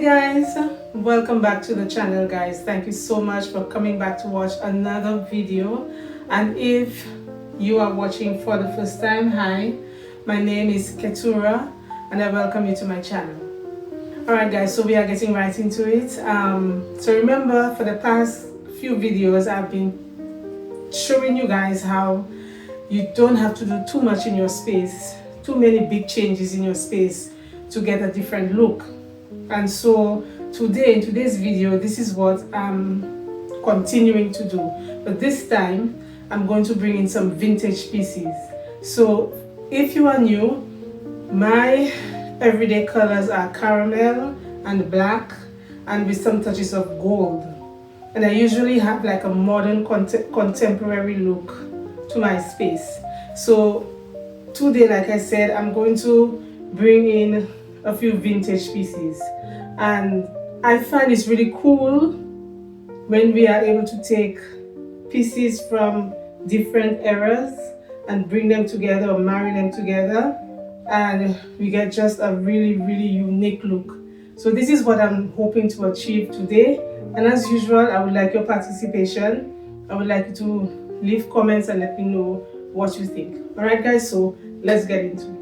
guys, welcome back to the channel guys. Thank you so much for coming back to watch another video. And if you are watching for the first time, hi, my name is Keturah and I welcome you to my channel. Alright guys, so we are getting right into it. So remember, for the past few videos I've been showing you guys how you don't have to do too much in your space, too many big changes in your space to get a different look. And so today, in today's video, this is what I'm continuing to do. But this time, I'm going to bring in some vintage pieces. So if you are new, my everyday colors are caramel and black and with some touches of gold. And I usually have like a modern contemporary look to my space. So today, like I said, I'm going to bring in a few vintage pieces, and I find it's really cool when we are able to take pieces from different eras and bring them together or marry them together, and we get just a really unique look. So this is what I'm hoping to achieve today, and as usual I would like your participation. I would like you to leave comments and let me know what you think. Alright guys, so let's get into it.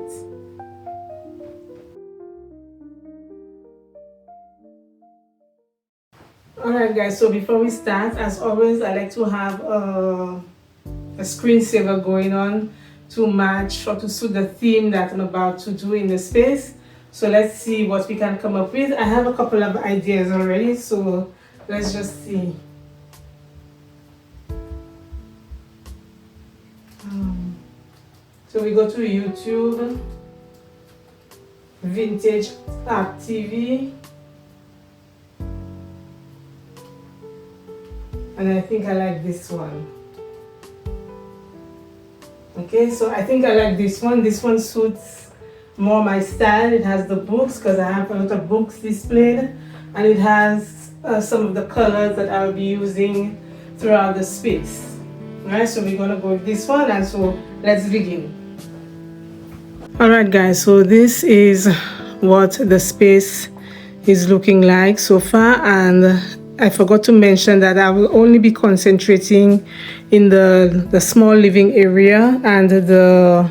Alright guys, so before we start, as always, I like to have a screensaver going on to match or to suit the theme that I'm about to do in the space. So let's see what we can come up with. I have a couple of ideas already, so let's just see. So we go to YouTube, Vintage Art TV. And I think I like this one. Okay, so I think I like this one. This one suits more my style. It has the books because I have a lot of books displayed, and it has some of the colors that I'll be using throughout the space. Alright, so we're gonna go with this one, and so let's begin. Alright guys, so this is what the space is looking like so far, and I forgot to mention that I will only be concentrating in the small living area and the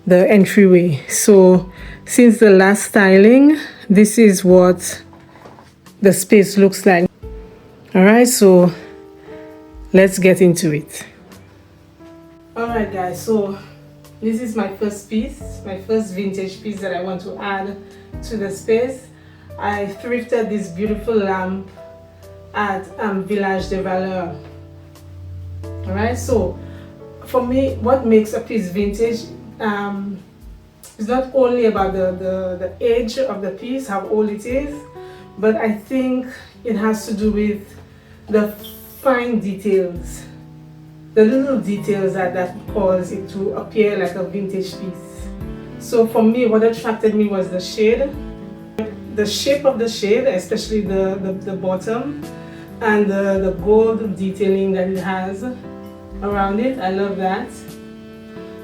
entryway. So since the last styling, this is what the space looks like. Alright, so let's get into it. Alright guys, so this is my first piece, my first vintage piece that I want to add to the space. I thrifted this beautiful lamp at Village de Valeur. Alright, so for me, what makes a piece vintage is not only about the age of the piece, how old it is, but I think it has to do with the fine details, the little details that cause it to appear like a vintage piece. So for me, what attracted me was the shade, the shape of the shade, especially the bottom, and the gold detailing that it has around it. I love that.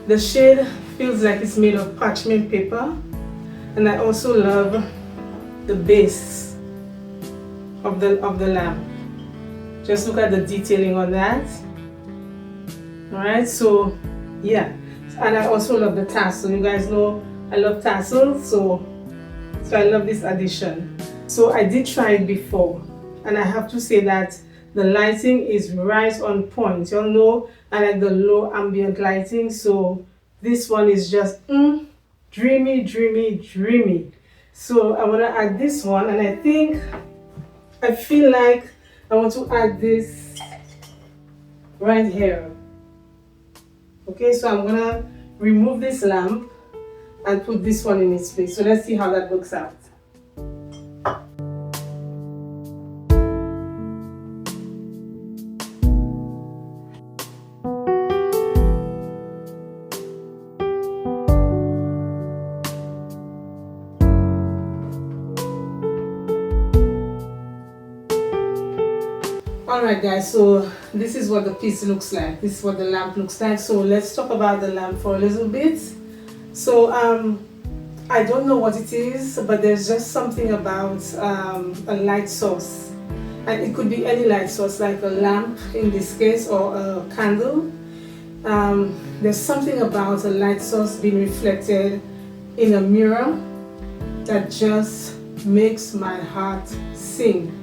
The shade feels like it's made of parchment paper, and I also love the base of the lamp. Just look at the detailing on that. Alright, so yeah, and I also love the tassel. You guys know I love tassels, so I love this addition. So I did try it before, and I have to say that the lighting is right on point. Y'all know I like the low ambient lighting, so this one is just dreamy. So I want to add this one, and I feel like I want to add this right here. Okay, so I'm gonna remove this lamp and put this one in its place. So let's see how that works out. Alright guys, so this is what the piece looks like. This is what the lamp looks like. So let's talk about the lamp for a little bit. So I don't know what it is, but there's just something about a light source. And it could be any light source, like a lamp in this case, or a candle. There's something about a light source being reflected in a mirror that just makes my heart sing.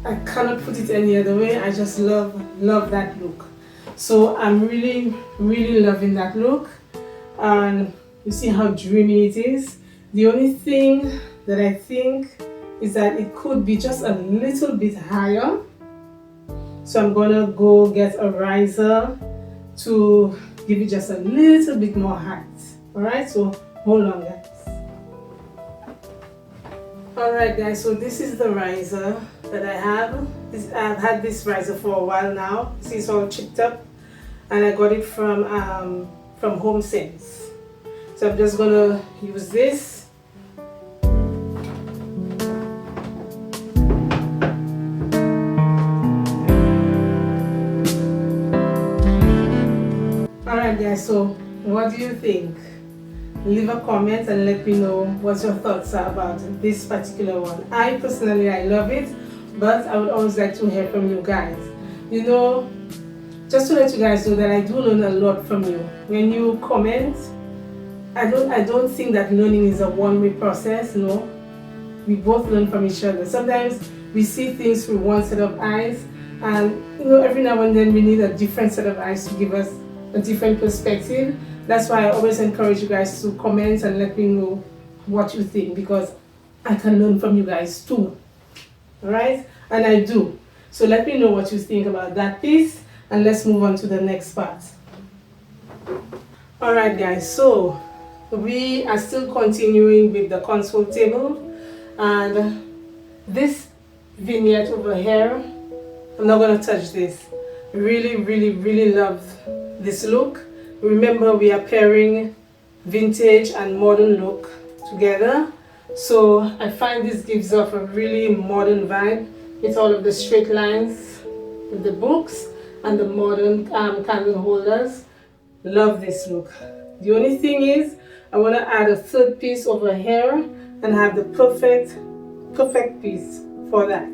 I cannot put it any other way. I just love that look. So I'm really loving that look. And you see how dreamy it is. The only thing that I think is that it could be just a little bit higher. So I'm gonna go get a riser to give it just a little bit more height. Alright, so hold on guys. Alright guys, so this is the riser that I have. I've had this riser for a while now. See, it's all chipped up, and I got it from HomeSense. So I'm just gonna use this. Alright guys, so what do you think? Leave a comment and let me know what your thoughts are about this particular one. I personally, I love it, but I would always like to hear from you guys. You know, just to let you guys know that I do learn a lot from you. When you comment, I don't think that learning is a one-way process. No, we both learn from each other. Sometimes we see things through one set of eyes, and you know, every now and then we need a different set of eyes to give us a different perspective. That's why I always encourage you guys to comment and let me know what you think, because I can learn from you guys too. Alright? And I do. So let me know what you think about that piece, and let's move on to the next part. Alright guys, so we are still continuing with the console table, and this vignette over here, I'm not going to touch this. Really love this look. Remember, we are pairing vintage and modern look together, so I find this gives off a really modern vibe with all of the straight lines with the books and the modern candle holders. Love this look. The only thing is, I want to add a third piece over here and have the perfect piece for that.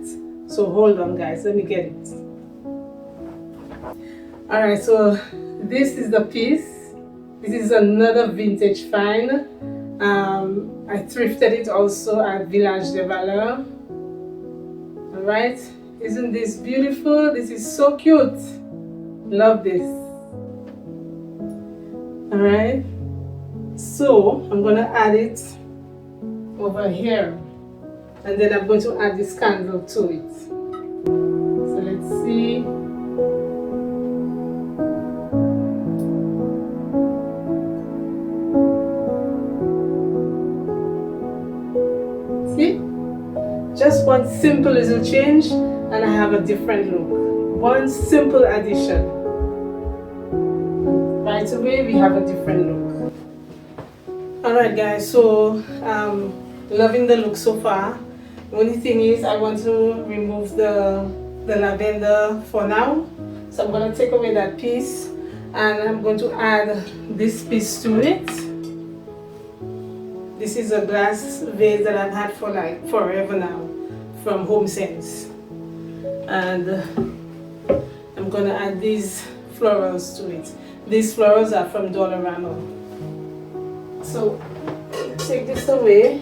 So hold on guys, let me get it. Alright, so this is the piece. This is another vintage find. I thrifted it also at Village de Valeur. Alright, isn't this beautiful? This is so cute. Love this. Alright, so I'm going to add it over here, and then I'm going to add this candle to it. So let's see. See? Just one simple little change and I have a different look. One simple addition. Right away we have a different look. Alright guys, so loving the look so far. The only thing is I want to remove the lavender for now. So I'm going to take away that piece and I'm going to add this piece to it. This is a glass vase that I've had for like forever now from HomeSense. And I'm going to add these florals to it. These florals are from Dollarama. So take this away.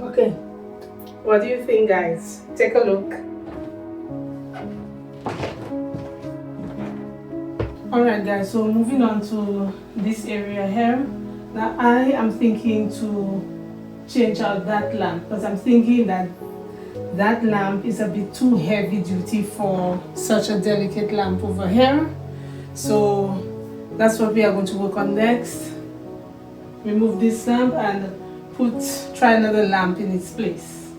Okay, what do you think guys? Take a look. Alright guys, so moving on to this area here. Now I am thinking to change out that lamp because I'm thinking that that lamp is a bit too heavy duty for such a delicate lamp over here. So that's what we are going to work on next. Remove this lamp and try another lamp in its place.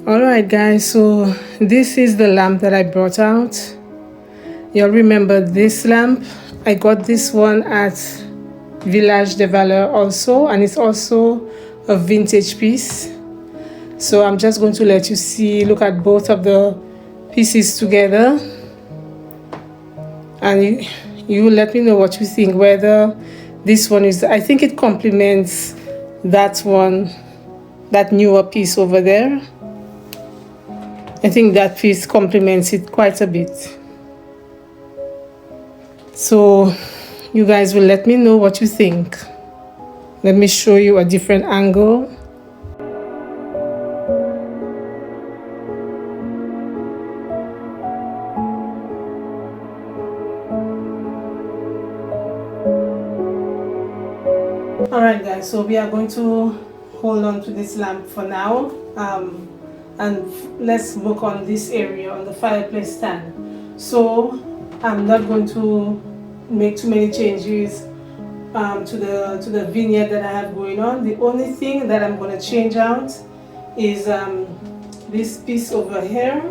Alright guys, so this is the lamp that I brought out. You'll remember this lamp I got this one at Village de Valeur also, and it's also a vintage piece. So I'm just going to let you see, look at both of the pieces together, and you let me know what you think, whether this one is, I think it complements that one, that newer piece over there. I think that piece complements it quite a bit. So you guys will let me know what you think. Let me show you a different angle. Alright guys, so we are going to hold on to this lamp for now, and let's work on this area, on the fireplace stand. So I'm not going to make too many changes to the vignette that I have going on. The only thing that I'm going to change out is this piece over here,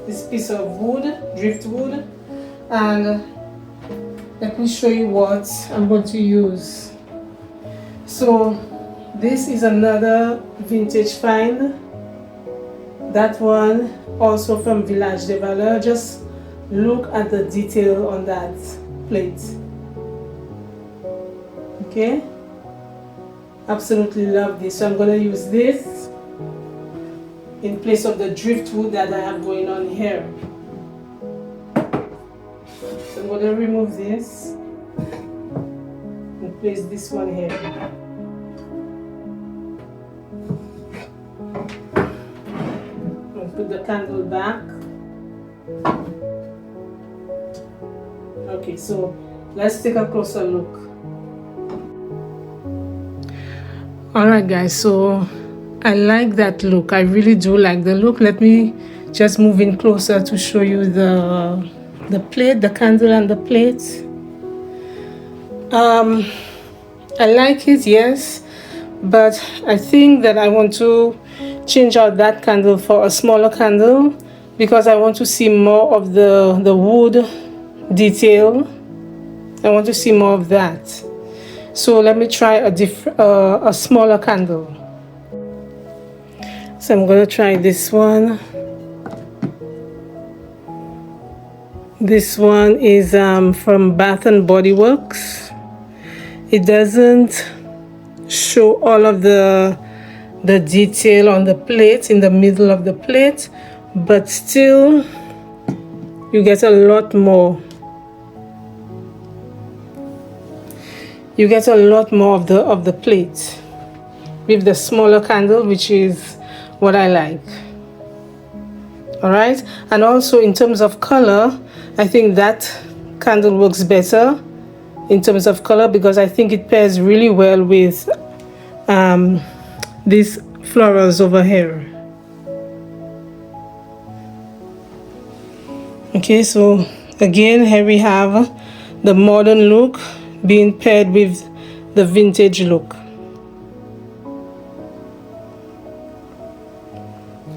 this piece of wood, driftwood, and let me show you what I'm going to use. So this is another vintage find. That one also from Village de Valeur. Just look at the detail on that plate. Okay, absolutely love this. So I'm going to use this in place of the driftwood that I have going on here. So I'm going to remove this and place this one here. Put the candle back. Okay, so let's take a closer look. Alright guys, so I like that look. I really do like the look. Let me just move in closer to show you the plate, the candle and the plate. I like it, yes, but I think that I want to change out that candle for a smaller candle because I want to see more of the wood detail. I want to see more of that. So let me try a smaller candle. So I'm going to try this one. This one is from Bath and Body Works. It doesn't show all of the detail on the plate, in the middle of the plate, but still you get a lot more. You get a lot more of the plate with the smaller candle, which is what I like. All right, and also in terms of color, I think that candle works better in terms of color because I think it pairs really well with these florals over here. Okay, so again here we have the modern look being paired with the vintage look.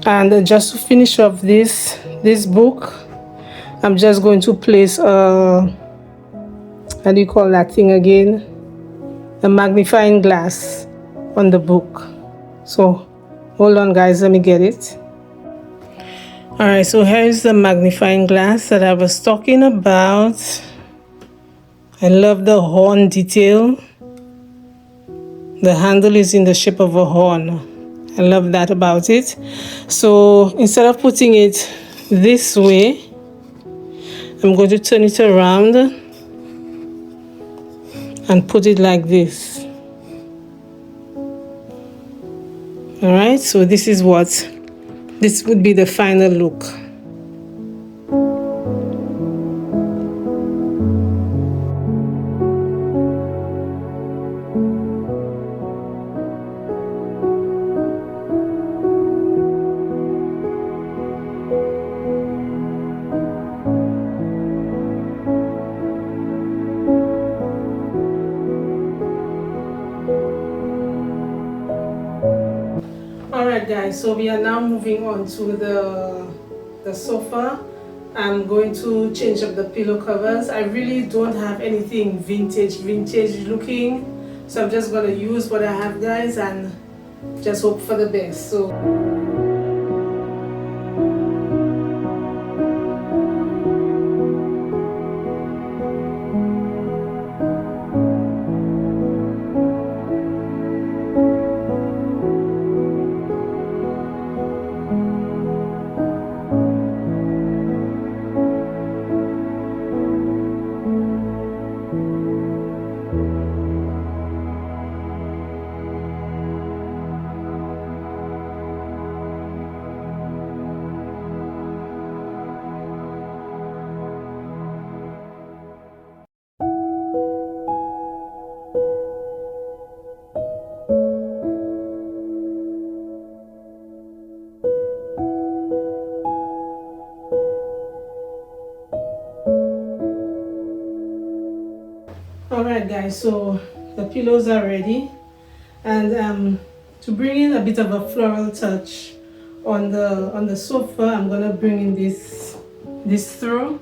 And just to finish off this book, I'm just going to place how do you call that thing again? A magnifying glass on the book. So hold on guys, let me get it. Alright, so here's the magnifying glass that I was talking about. I love the horn detail. The handle is in the shape of a horn. I love that about it. So instead of putting it this way, I'm going to turn it around and put it like this. Alright, so this would be the final look. Alright guys, so we are now moving on to the sofa. I'm going to change up the pillow covers. I really don't have anything vintage looking, so I'm just going to use what I have, guys, and just hope for the best. So alright guys, so the pillows are ready, and to bring in a bit of a floral touch on the sofa, I'm gonna bring in this throw.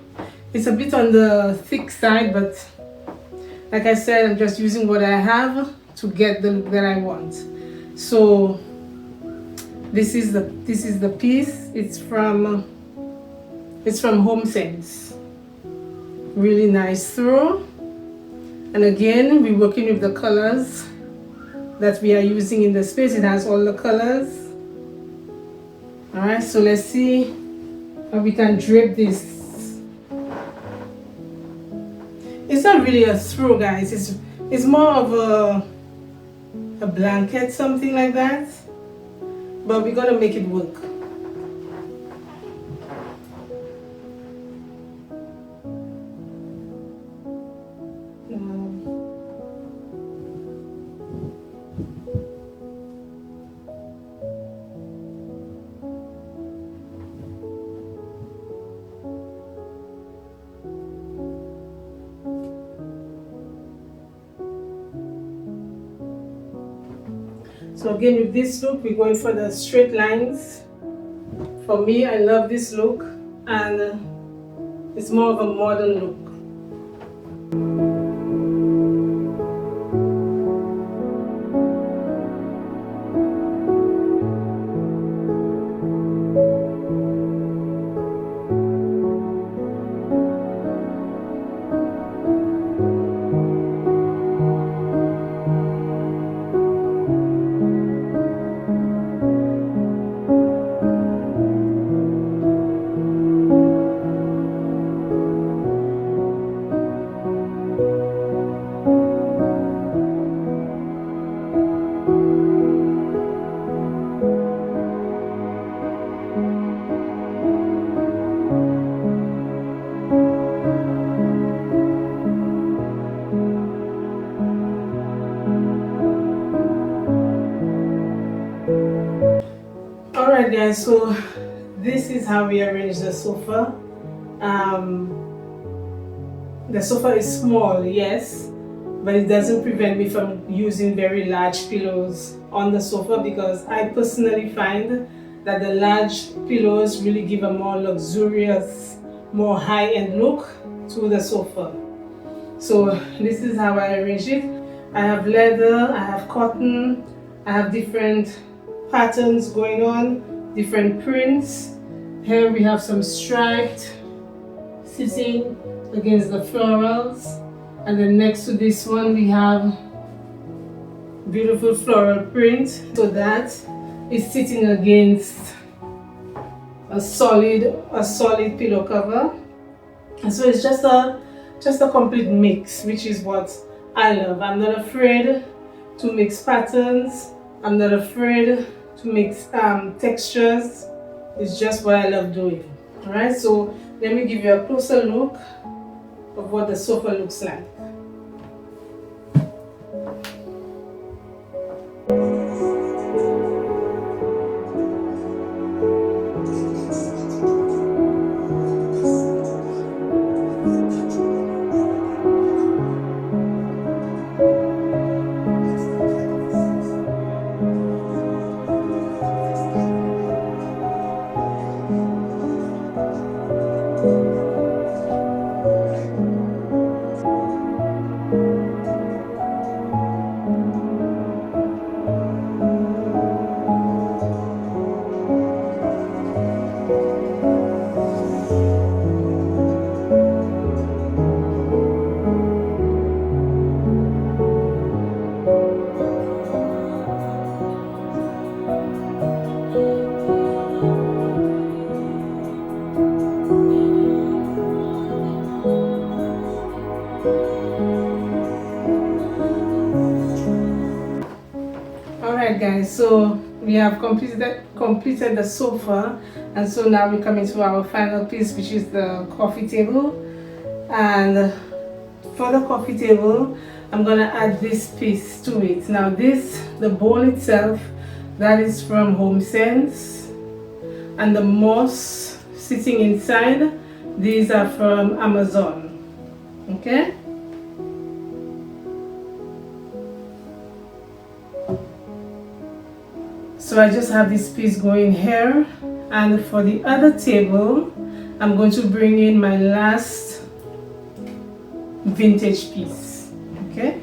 It's a bit on the thick side, but like I said, I'm just using what I have to get the look that I want. So this is the piece. It's from Home Sense. Really nice throw. And again, we're working with the colors that we are using in the space. It has all the colors. Alright, so let's see how we can drape this. It's not really a throw, guys. It's more of a blanket, something like that. But we're gonna make it work. So again, with this look, we're going for the straight lines. For me, I love this look, and it's more of a modern look. Alright guys, so this is how we arrange the sofa. The sofa is small, yes, but it doesn't prevent me from using very large pillows on the sofa, because I personally find that the large pillows really give a more luxurious, more high-end look to the sofa. So this is how I arrange it. I have leather, I have cotton, I have different patterns going on, different prints. Here we have some striped sitting against the florals, and then next to this one we have beautiful floral print. So that is sitting against a solid pillow cover. And so it's just a complete mix, which is what I love. I'm not afraid to mix patterns. I'm not afraid to mix textures. It's just what I love doing. Alright, so let me give you a closer look of what the sofa looks like. guys, so we have completed the sofa, and so now we come into our final piece, which is the coffee table. And for the coffee table, I'm gonna add this piece to it. Now the bowl itself, that is from HomeSense, and the moss sitting inside, these are from Amazon. Okay. So I just have this piece going here, and for the other table, I'm going to bring in my last vintage piece. Okay.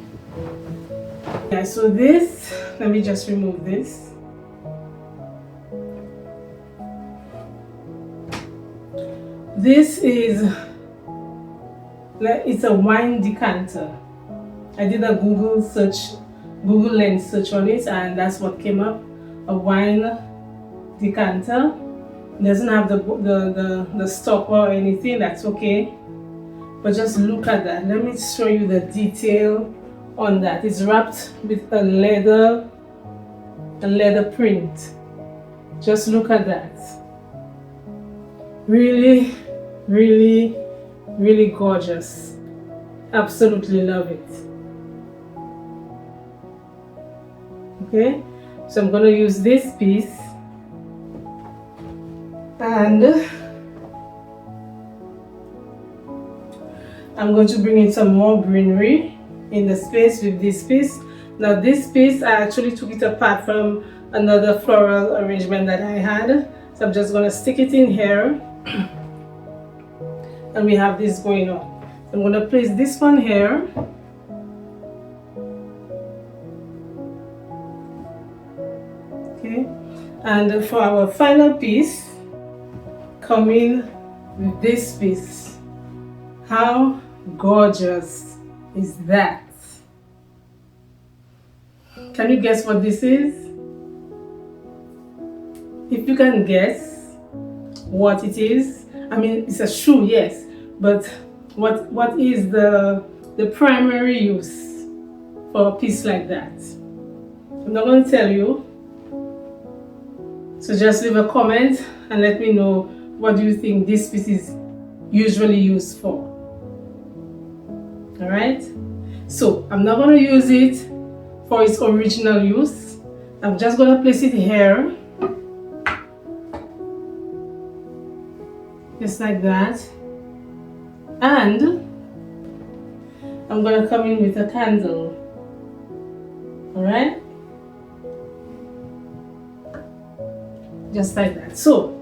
Yeah, so this, let me just remove this. This is, it's a wine decanter. I did a Google Lens search on it, and that's what came up. A wine decanter. It doesn't have the stopper or anything, that's okay. But just look at that. Let me show you the detail on that. It's wrapped with a leather print. Just look at that. Really, really, really gorgeous. Absolutely love it. Okay, so I'm going to use this piece, and I'm going to bring in some more greenery in the space with this piece. Now this piece, I actually took it apart from another floral arrangement that I had. So I'm just going to stick it in here. And we have this going on. So I'm going to place this one here. Okay. And for our final piece, come in with this piece. How gorgeous is that? Can you guess what this is? If you can guess what it is, I mean, it's a shoe, yes, but what is the primary use for a piece like that? I'm not going to tell you, so just leave a comment and let me know what do you think this piece is usually used for. All right, so I'm not going to use it for its original use. I'm just going to place it here, just like that, and I'm going to come in with a candle. All right, just like that. So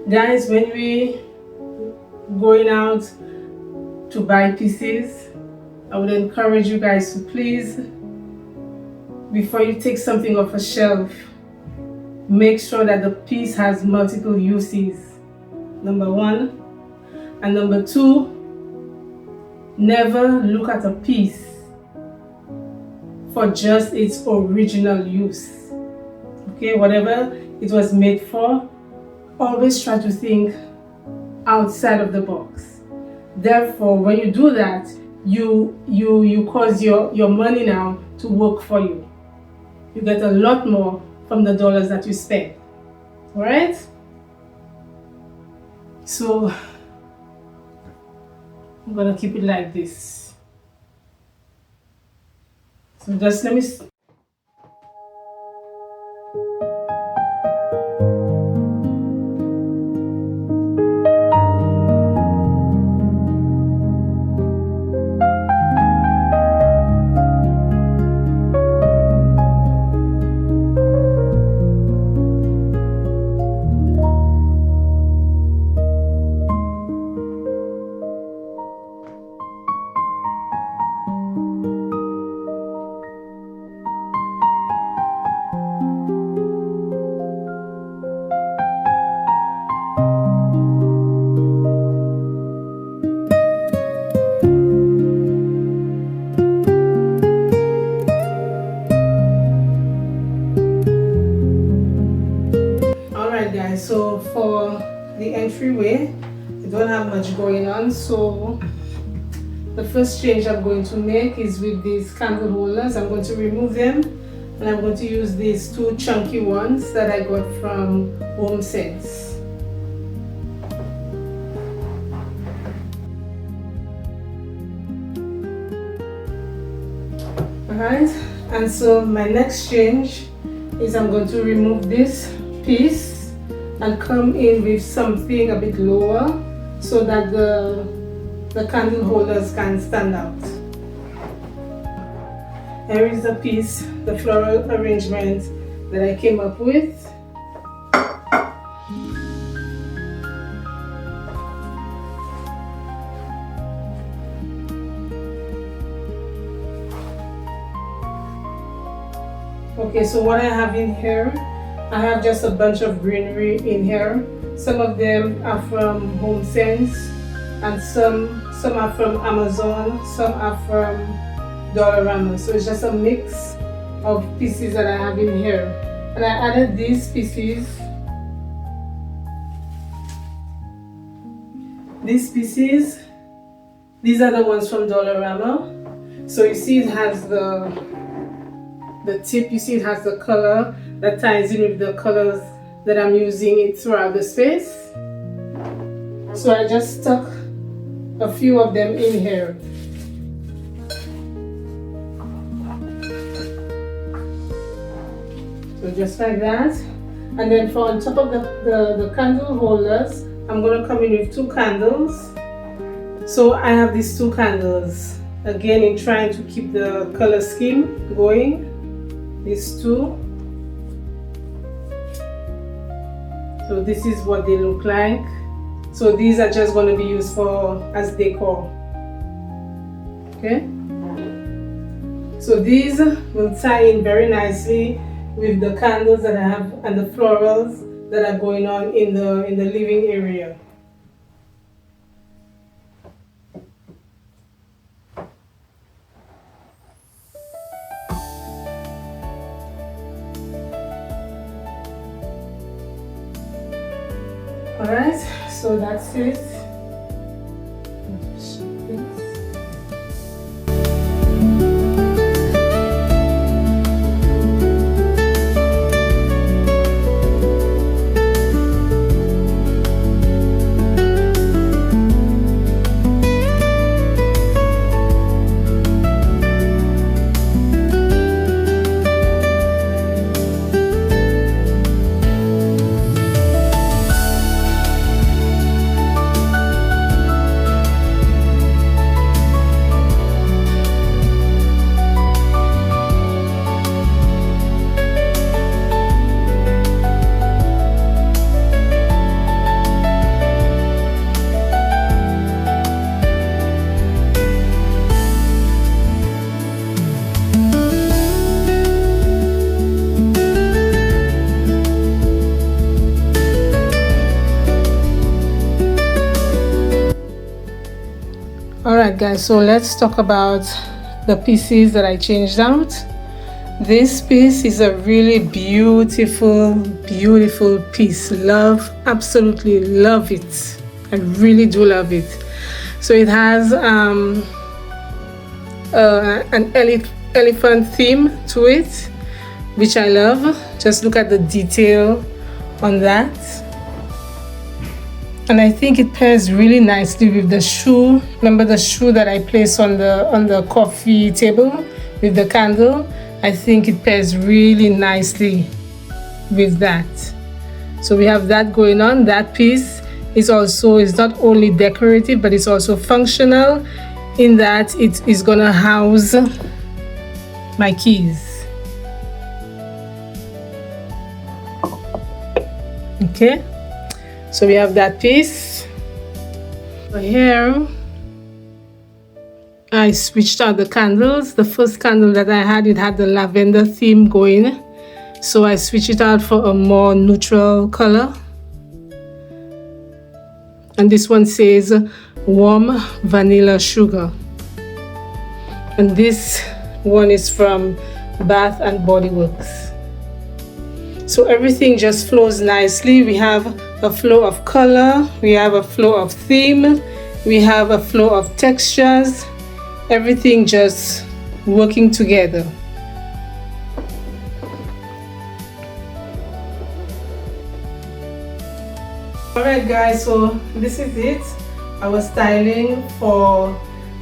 guys, when we going out to buy pieces, I would encourage you guys to please, before you take something off a shelf, make sure that the piece has multiple uses, number one. And number two, never look at a piece for just its original use. Okay, whatever it was made for, always try to think outside of the box. Therefore, when you do that, you cause your money now to work for you. You get a lot more from the dollars that you spend. All right? So I'm gonna keep it like this. So just let me so for the entryway, I don't have much going on, so the first change I'm going to make is with these candle holders. I'm going to remove them And I'm going to use these two chunky ones that I got from Home Sense. Alright, and so my next change is I'm going to remove this piece and come in with something a bit lower so that the candle holders can stand out. Here is the piece, the floral arrangement that I came up with. Okay, so what I have in here, I have just a bunch of greenery in here. Some of them are from Home Sense and some are from Amazon, some are from Dollarama. So it's just a mix of pieces that I have in here. And I added these pieces. These are the ones from Dollarama. So you see it has the tip, you see it has the color that ties in with the colors that I'm using it throughout the space. So I just stuck a few of them in here. So just like that. And then for on top of the candle holders, I'm going to come in with two candles. So I have these two candles. Again, in trying to keep the color scheme going. These two. So this is what they look like. So these are just going to be used as decor. Okay. So these will tie in very nicely with the candles that I have and the florals that are going on in the living area. Alright, so that's it. Alright guys, so let's talk about the pieces that I changed out. This piece is a really beautiful piece. Absolutely love it. I really do love it. So it has an elephant theme to it, which I love. Just look at the detail on that. And I think it pairs really nicely with the shoe. Remember the shoe that I placed on the coffee table with the candle? I think it pairs really nicely with that. So we have that going on. That piece is not only decorative, but it's also functional in that it is gonna house my keys. Okay. So we have that piece. Here, I switched out the candles. The first candle that I had, it had the lavender theme going. So I switched it out for a more neutral color. And this one says warm vanilla sugar. And this one is from Bath and Body Works. So everything just flows nicely. We have a flow of color, we have a flow of theme, we have a flow of textures, everything just working together. Alright guys, so this is it. Our styling for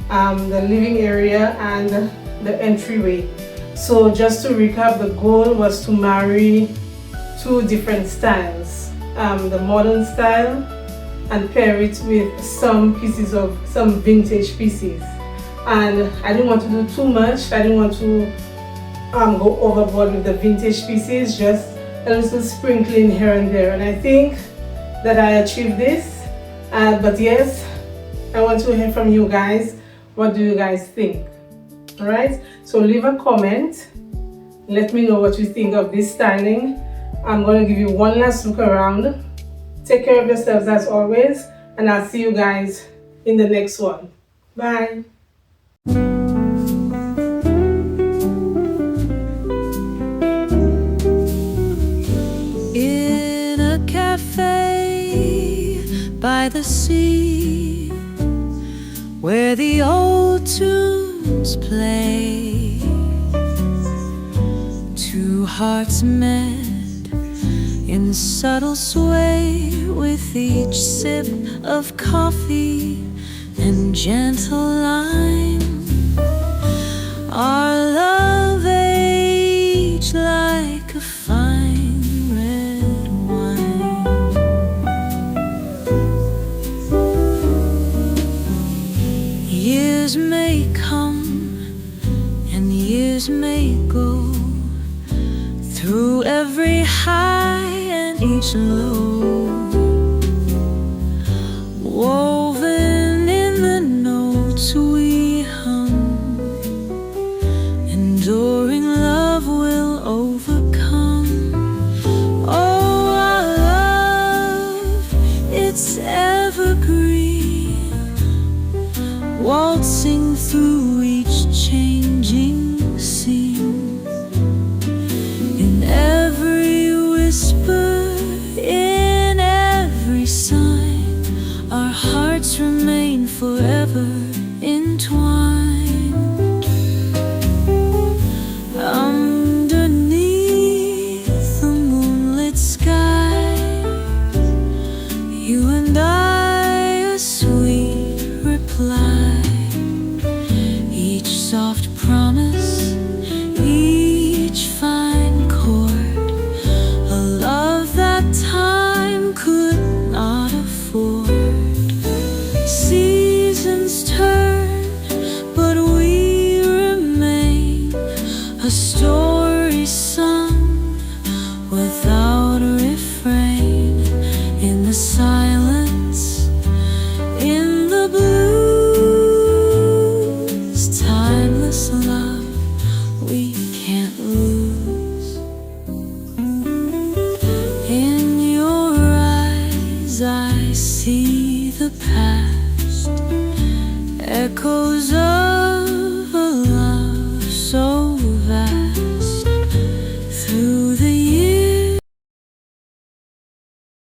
the living area and the entryway. So just to recap, the goal was to marry two different styles, the modern style, and pair it with some vintage pieces. And I didn't want to do too much. I didn't want to go overboard with the vintage pieces, just a little sprinkling here and there. And I think that I achieved this. But yes, I want to hear from you guys. What do you guys think? Alright, so leave a comment. Let me know what you think of this styling. I'm going to give you one last look around. Take care of yourselves as always, and I'll see you guys in the next one. Bye. In a cafe by the sea, where the old tunes play, two hearts met in subtle sway, with each sip of coffee and gentle lime. Our love aged like a fine red wine. Years may come and years may go, through every high and each low, woven in the notes we hum, enduring love will overcome. Oh, our love, it's evergreen, waltzing through each changing scene. In every whisper, in every sign, our hearts remain forever entwined. Underneath the moonlit sky, you and I, a sweet reply, each soft promise, each fine chord, a love that time could not afford. Seasons turn, but we remain, a story sung without refrain, in the silence, in the blues, timeless love we can't lose. In your eyes I see the past, echoes of